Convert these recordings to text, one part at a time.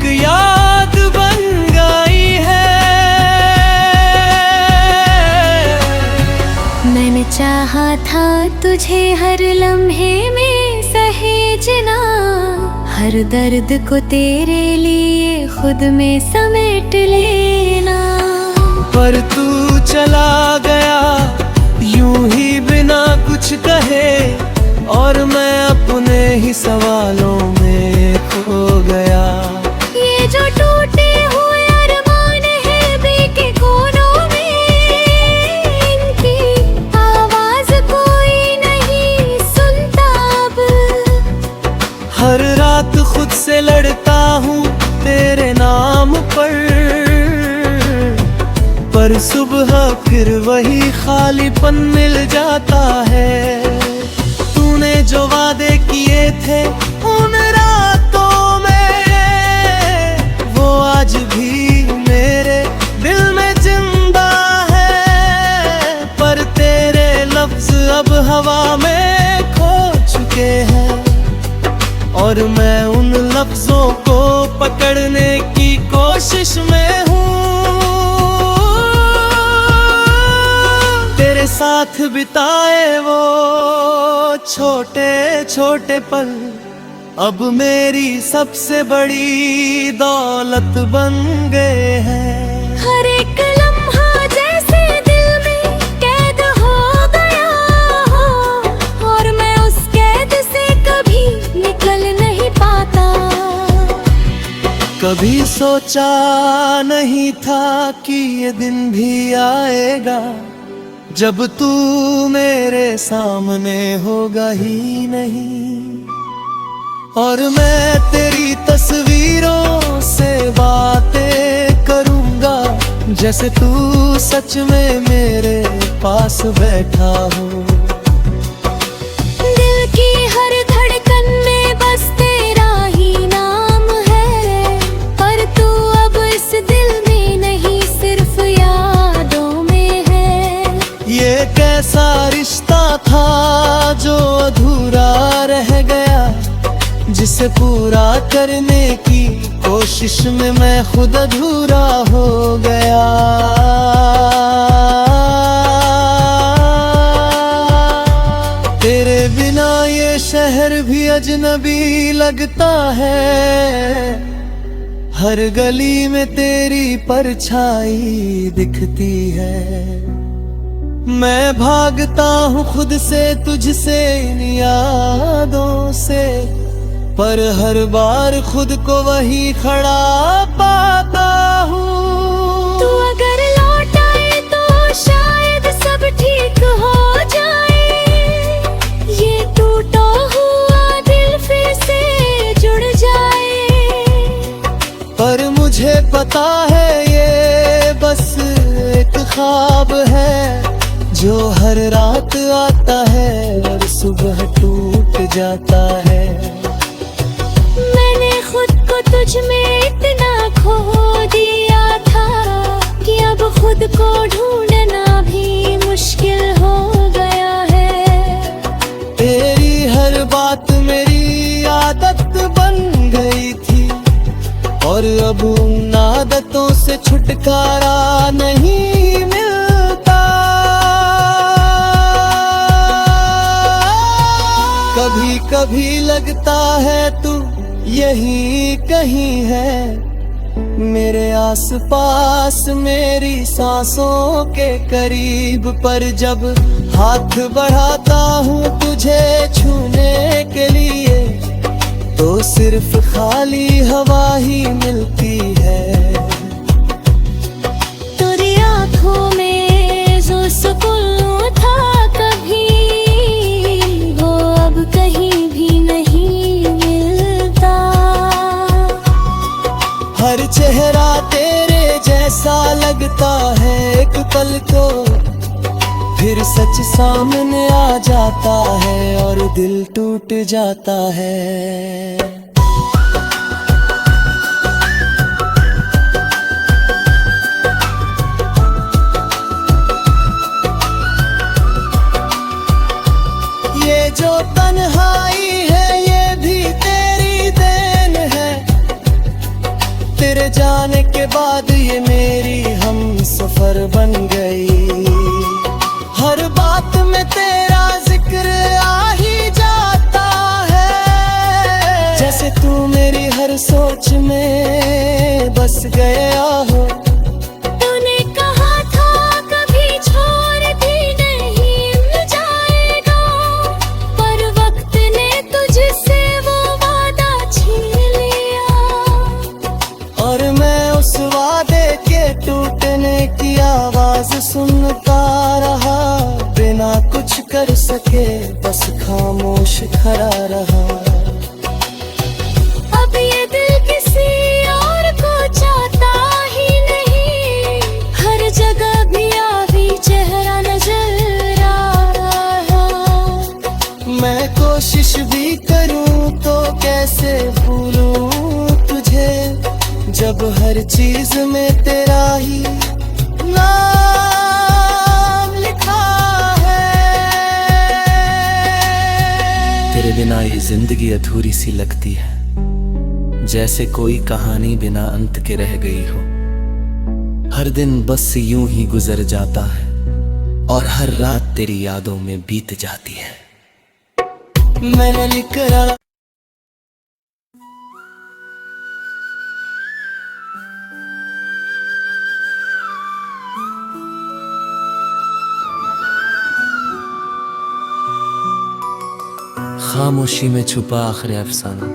याद बन गई है। मैंने चाहा था तुझे हर लम्हे में सहेजना, हर दर्द को तेरे लिए खुद में समेट लेना। पर तू चला गया यूं ही बिना कुछ कहे, और मैं अपने ही सवालों में खो गया। ये जो टूटे हुए अरमान है बेके कोनों में, इनकी आवाज कोई नहीं सुनता अब। हर रात खुद से लड़ता हूँ तेरे नाम पर सुबह फिर वही खालीपन मिल जाता है। तूने जो वादे किए थे उन रातों में, वो आज भी मेरे दिल में जिंदा है। पर तेरे लफ्ज अब हवा में खो चुके हैं, और मैं उन लफ्जों को पकड़ने की कोशिश में हूँ। तेरे साथ बिताए वो छोटे छोटे पल अब मेरी सबसे बड़ी दौलत बन गए हैं। हर एक लम्हा जैसे दिल में कैद हो गया हो, और मैं उस कैद से कभी निकल नहीं पाता। कभी सोचा नहीं था कि ये दिन भी आएगा, जब तू मेरे सामने होगा ही नहीं। और मैं तेरी तस्वीरों से बातें करूंगा, जैसे तू सच में मेरे पास बैठा हो। दिल की हर धड़कन में बस तेरा ही नाम है, पर तू अब इस दिल में नहीं सिर्फ यादों में है। ये कैसा रिश्ता था जो अधूरा रह गया, जिसे पूरा करने की कोशिश में मैं खुद अधूरा हो गया। तेरे बिना ये शहर भी अजनबी लगता है, हर गली में तेरी परछाई दिखती है। मैं भागता हूँ खुद से तुझसे इन यादों से, पर हर बार खुद को वही खड़ा पाता हूँ। तू अगर लौट आए तो शायद सब ठीक हो जाए, ये टूटा हुआ दिल फिर से जुड़ जाए। पर मुझे पता है ये बस एक ख्वाब है, जो हर रात आता है और सुबह टूट जाता है। मैंने खुद को तुझ में इतना खो दिया था कि अब खुद को ढूंढना भी मुश्किल हो गया है। तेरी हर बात मेरी आदत बन गई थी, और अब उन आदतों से छुटकारा नहीं मिलता। कभी कभी लगता है तू यही कहीं है, मेरे आसपास मेरी सांसों के करीब। पर जब हाथ बढ़ाता हूँ तुझे छूने के लिए, तो सिर्फ खाली हवा ही मिलती है। तेरी आँखों में जो सुकून था कभी, वो अब कहीं भी नहीं मिलता। हर चेहरा तेरे जैसा लगता है एक पल को, फिर सच सामने आ जाता है और दिल टूट जाता है। ये जो तन्हाई है ये भी तेरी देन है, सोच में बस गया हो। तूने कहा था कभी छोड़ भी नहीं जाएगा, पर वक्त ने तुझसे वो वादा छीन लिया। और मैं उस वादे के टूटने की आवाज सुनता रहा, बिना कुछ कर सके बस खामोश खड़ा रहा। अब ये दिल किसी और को चाहता ही नहीं, हर जगह भी आवी चेहरा नजर आ रहा। मैं कोशिश भी करूं तो कैसे भूलूं तुझे, जब हर चीज में तेरा ही नाम लिखा है। तेरे बिना ये जिंदगी अधूरी सी लगती है, जैसे कोई कहानी बिना अंत के रह गई हो। हर दिन बस यूं ही गुजर जाता है, और हर रात तेरी यादों में बीत जाती है। मैंने लिखा खामोशी में छुपा आखिरी अफसाना,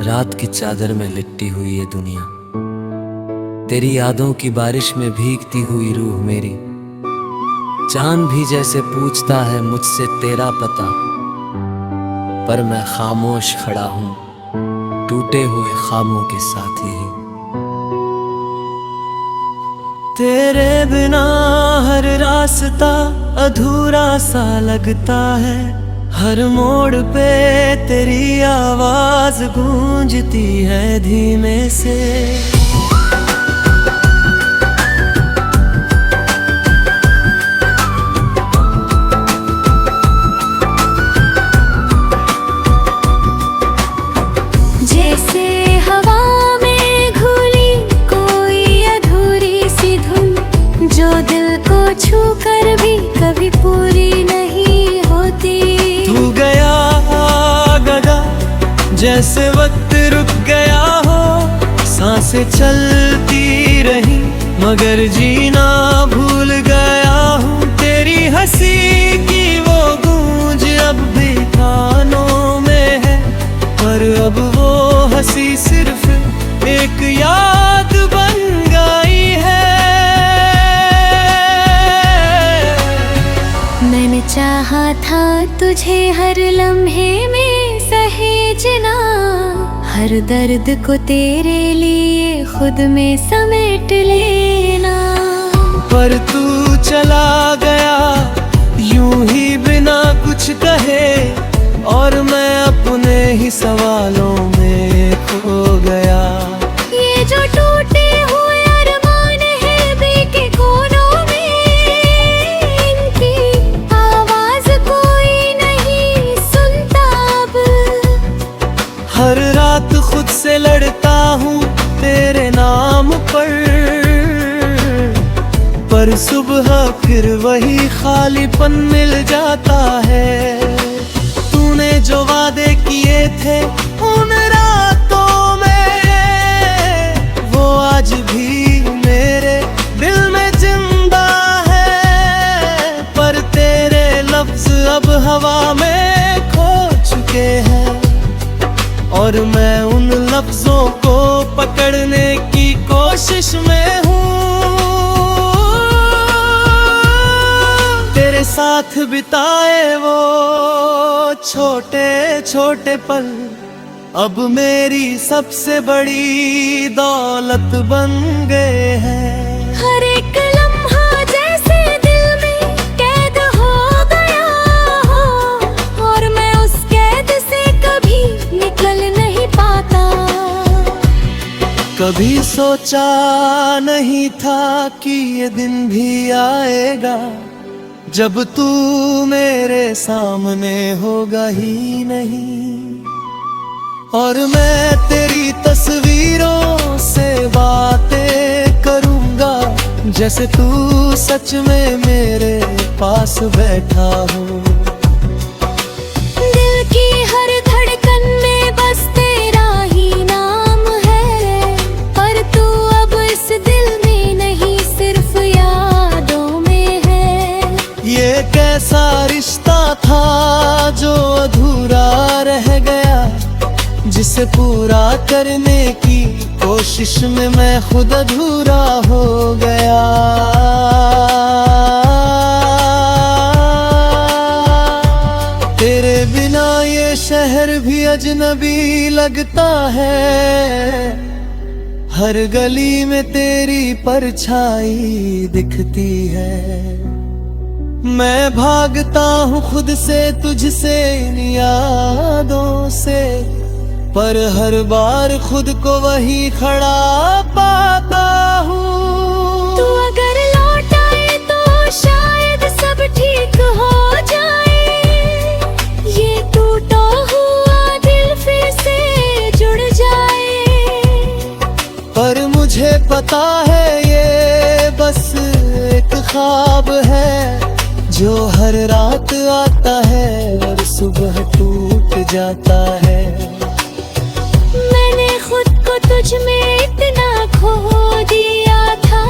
रात की चादर में लिपटी हुई ये दुनिया, तेरी यादों की बारिश में भीगती हुई रूह मेरी। चांद भी जैसे पूछता है मुझसे तेरा पता, पर मैं खामोश खड़ा हूँ टूटे हुए ख्वाबों के साथ ही। तेरे बिना हर रास्ता अधूरा सा लगता है, हर मोड़ पे तेरी आवाज गूंजती है धीमे से। जैसे हवा में घुली कोई अधूरी सी धुन, जो दिल को छू कर भी कभी पूरी नहीं होती। तू गया गदा जैसे वक्त रुक गया हो, सांसें चलती रही मगर जीना भूल गया हूँ। तेरी हंसी की वो गूंज अब भी कानों में है, पर अब वो हंसी सिर्फ एक याद बन गई है। मैंने चाहा था तुझे हर लम्हे में सहेजना, हर दर्द को तेरे लिए खुद में समेट लेना। पर तू चला गया यूं ही बिना कुछ कहे, और मैं अपने ही सवालों में खो गया। ये जो टूटे हुए अरमान है बेके कोनों में, इनकी आवाज कोई नहीं सुनता अब। हर रात खुद से लड़ता हूँ तेरे नाम पर सुबह फिर वही खालीपन मिल जाता है। तूने जो वादे किए थे उन रातों में, वो आज भी मेरे दिल में जिंदा है, पर तेरे लफ्ज अब हवा में खो चुके हैं, और मैं उन लफ्जों को पकड़ने की कोशिश में हूँ। तेरे साथ बिताए वो छोटे छोटे पल अब मेरी सबसे बड़ी दौलत बन गए हैं। हर एक लम्हा जैसे दिल में कैद हो गया हो, और मैं उस कैद से कभी निकल नहीं पाता। कभी सोचा नहीं था कि ये दिन भी आएगा, जब तू मेरे सामने होगा ही नहीं, और मैं तेरी तस्वीरों से बातें करूंगा, जैसे तू सच में मेरे पास बैठा हो। दिल की हर धड़कन में बस तेरा ही नाम उसे पूरा करने की कोशिश में मैं खुद अधूरा हो गया। तेरे बिना ये शहर भी अजनबी लगता है, हर गली में तेरी परछाई दिखती है। मैं भागता हूँ खुद से, तुझसे, इन यादों से, पर हर बार खुद को वही खड़ा पाता हूँ। तू अगर लौट आए तो शायद सब ठीक हो जाए, ये टूटा हुआ दिल फिर से जुड़ जाए। पर मुझे पता है ये बस एक ख्वाब है, जो हर रात आता है और सुबह टूट जाता है। मैंने खुद को तुझ में इतना खो दिया था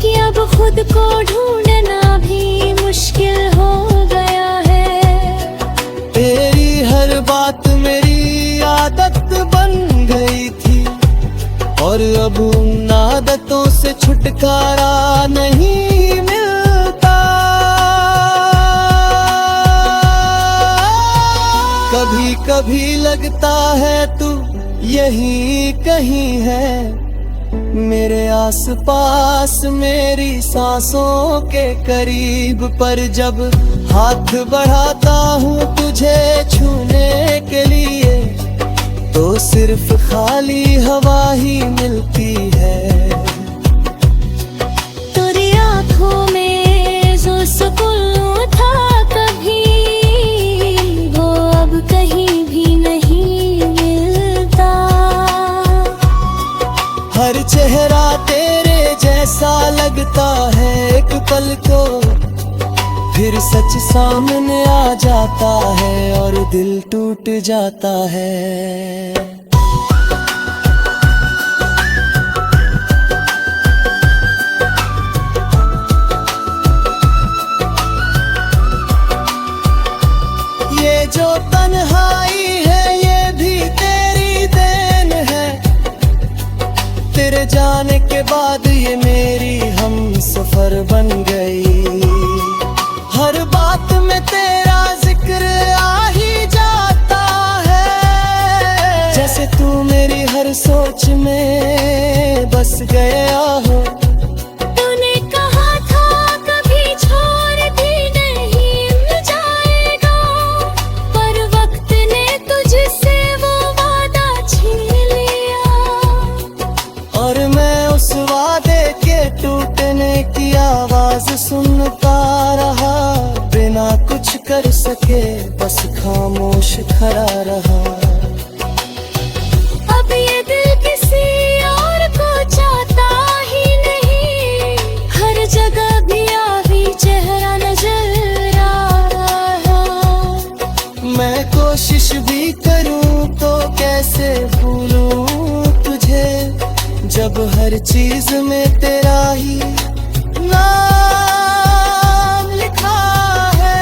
कि अब खुद को ढूंढना भी मुश्किल हो गया है। तेरी हर बात मेरी आदत बन गई थी, और अब उन आदतों से छुटकारा नहीं मिलता। कभी कभी लगता है तू यही कहीं है, मेरे आसपास, मेरी सांसों के करीब। पर जब हाथ बढ़ाता हूँ तुझे छूने के लिए, तो सिर्फ खाली हवा ही मिलती है। तेरी आँखों में जो सुकून था कभी, वो अब कहीं भी नहीं मिलता। हर चेहरा तेरे जैसा लगता है एक पल को, फिर सच सामने आ जाता है और दिल टूट जाता है। ये जो तन्हाई है ये भी तेरी देन है, तेरे जाने के बाद ये मेरी हम सफर बन गई। हर बात में तेरा जिक्र आ ही जाता है, जैसे तू मेरी हर सोच में बस गया हो। तूने कहा था कभी छोड़ भी नहीं जाएगा, पर वक्त ने तुझसे वो वादा छीन लिया। और मैं उस वादे के टूटने की आवाज सुनता रहा, बिना कुछ कर सके बस खामोश खड़ा रहा। अब ये दिल किसी और को चाहता ही नहीं, हर जगह भी आवी चेहरा नजर आ रहा। मैं कोशिश भी करूं तो कैसे भूलूं तुझे, जब हर चीज में तेरा ही नाम लिखा है।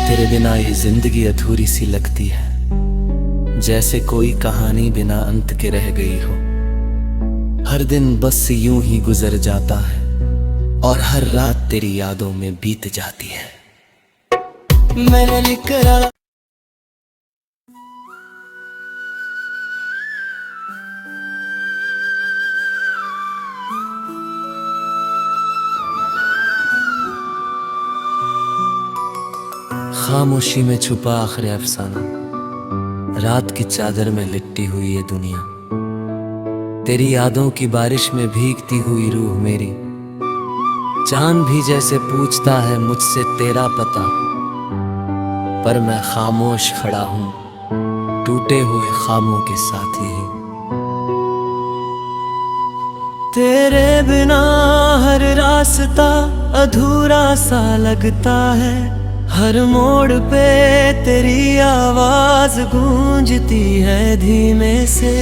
तेरे बिना ये जिंदगी अधूरी सी लगती है, जैसे कोई कहानी बिना अंत के रह गई हो। हर दिन बस यूं ही गुजर जाता है, और हर रात तेरी यादों में बीत जाती है। मैंने लिख रहा खामोशी में छुपा आखिरी अफसाना, रात की चादर में लिपटी हुई ये दुनिया, तेरी यादों की बारिश में भीगती हुई रूह मेरी। चांद भी जैसे पूछता है मुझसे तेरा पता, पर मैं खामोश खड़ा हूँ टूटे हुए ख्वाबों के साथ ही। तेरे बिना हर रास्ता अधूरा सा लगता है, हर मोड़ पे तेरी आवाज गूंजती है धीमे से।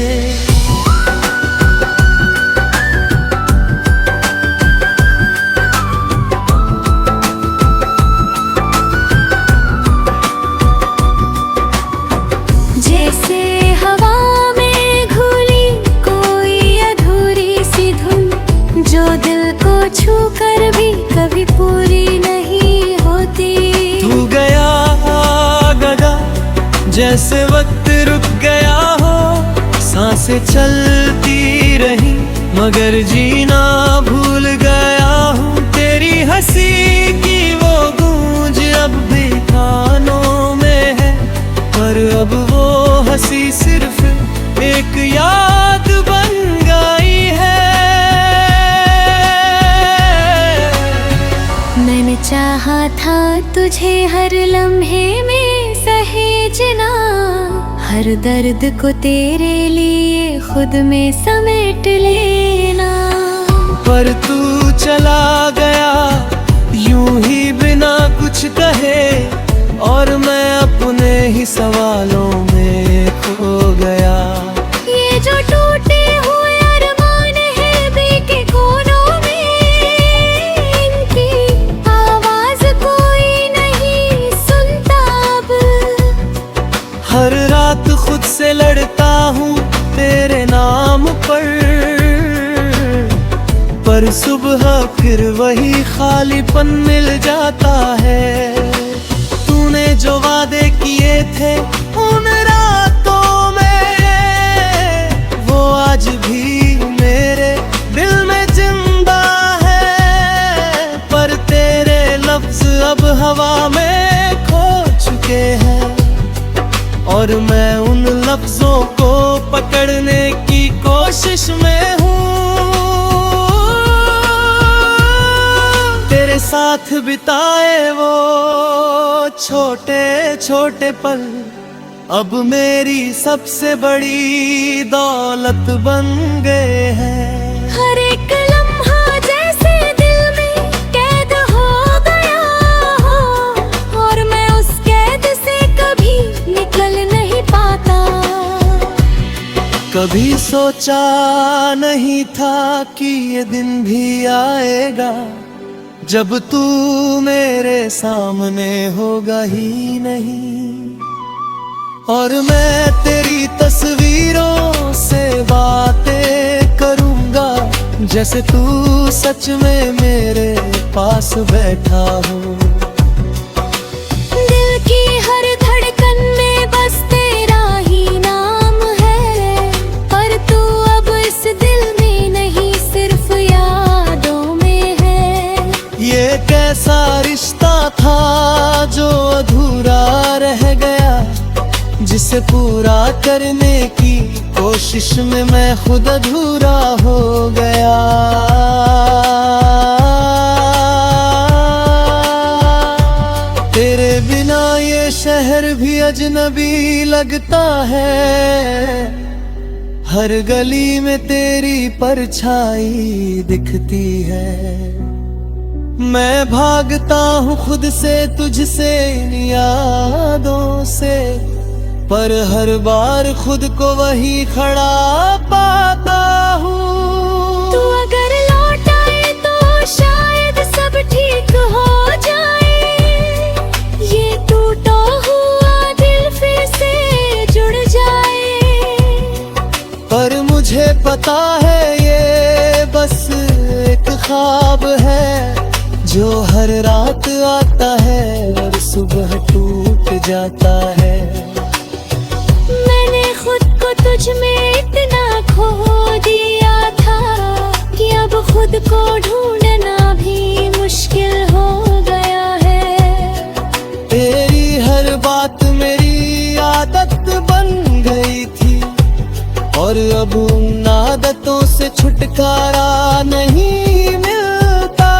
छू कर भी कभी पूरी नहीं होती। तू गया गया जैसे वक्त रुक गया हो, सांसें चलती रही मगर जीना भूल गया हूँ। तेरी हंसी की वो गूंज अब भी कानों में है, पर अब वो हंसी सिर्फ एक याद बन गई है। मैंने चाहा था तुझे हर लम्हे में सहेजना, हर दर्द को तेरे लिए खुद में समेट लेना। पर तू चला गया यूं ही बिना कुछ कहे, और मैं अपने ही सवालों में खो गया। ये जो टूटे हुए अरमान है बेके कोनों में, इनकी आवाज कोई नहीं सुनता अब। हर रात खुद से लड़ता हूँ तेरे नाम पर सुबह फिर वही खालीपन मिल जाता है। तूने जो वादे किए थे उन रातों में, वो आज भी मेरे दिल में जिंदा है, पर तेरे लफ्ज अब हवा में खो चुके हैं, और मैं उन लफ्जों को पकड़ने की कोशिश में हूँ। तेरे साथ बिताए वो छोटे छोटे पल अब मेरी सबसे बड़ी दौलत बन गए हैं। हर एक लम्हा जैसे दिल में कैद हो गया हो, और मैं उस कैद से कभी निकल नहीं पाता। कभी सोचा नहीं था कि ये दिन भी आएगा, जब तू मेरे सामने होगा ही नहीं, और मैं तेरी तस्वीरों से बातें करूंगा, जैसे तू सच में मेरे पास बैठा हो। दिल की हर धड़कन में बस तेरा ही नाम है, पर तू अब इस दिल में नहीं सिर्फ यादों में है। ये कैसा रिश्ता था जो अधूरा रह गया, जिसे पूरा करने की कोशिश में मैं खुद अधूरा हो गया। तेरे बिना ये शहर भी अजनबी लगता है, हर गली में तेरी परछाई दिखती है। मैं भागता हूँ खुद से तुझसे इन यादों से, पर हर बार खुद को वही खड़ा पाता हूँ। तू अगर लौट आए तो शायद सब ठीक हो जाए, ये टूटा हुआ दिल फिर से जुड़ जाए। पर मुझे पता है ये बस एक ख्वाब है, जो हर रात आता है और सुबह टूट जाता है। मैंने खुद को तुझ में इतना खो दिया था कि अब खुद को ढूंढना भी मुश्किल हो गया है। तेरी हर बात मेरी आदत बन गई थी, और अब उन आदतों से छुटकारा नहीं मिलता।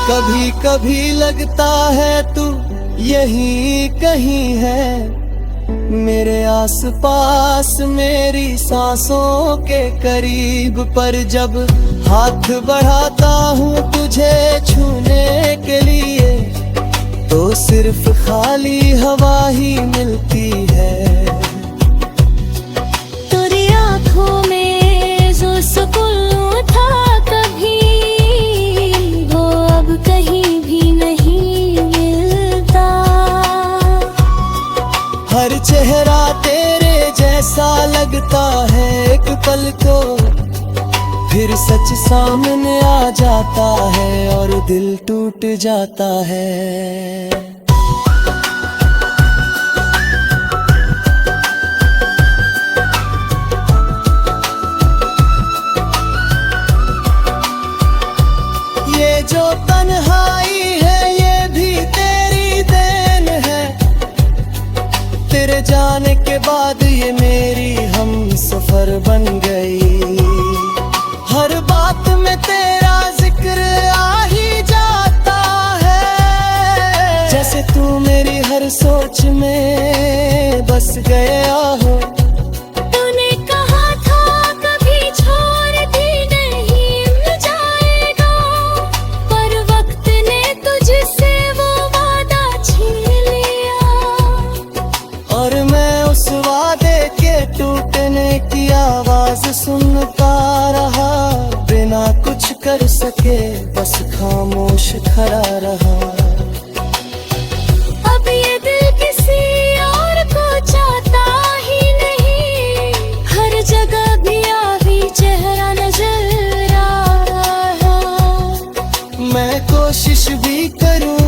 कभी कभी लगता है तू यही कहीं है, मेरे आसपास मेरी सांसों के करीब, पर जब हाथ बढ़ाता हूँ तुझे छूने के लिए, तो सिर्फ खाली हवा ही मिलती है। तेरी आँखों में जो सुकून था कभी, वो अब कहीं भी नहीं मिलता। हर चेहरा तेरे जैसा लग लगता है एक पल को, फिर सच सामने आ जाता है और दिल टूट जाता है। ये जो तन्हाई है ये भी तेरी देन है, तेरे जाने के बाद ये मेरी हम सफर बन गई। हर बात में तेरा जिक्र आ ही जाता है, जैसे तू मेरी हर सोच में बस गया हो। तूने कहा था कभी छोड़ दी नहीं जाएगा, पर वक्त ने तुझसे वो वादा छीन लिया। और मैं उस वादे के टूटने की आवाज सुनता रहा, बिना कुछ कर सके बस खामोश खड़ा रहा। अब ये दिल किसी और को चाहता ही नहीं, हर जगह भी आवी चेहरा नजर आ रहा। मैं कोशिश भी करूं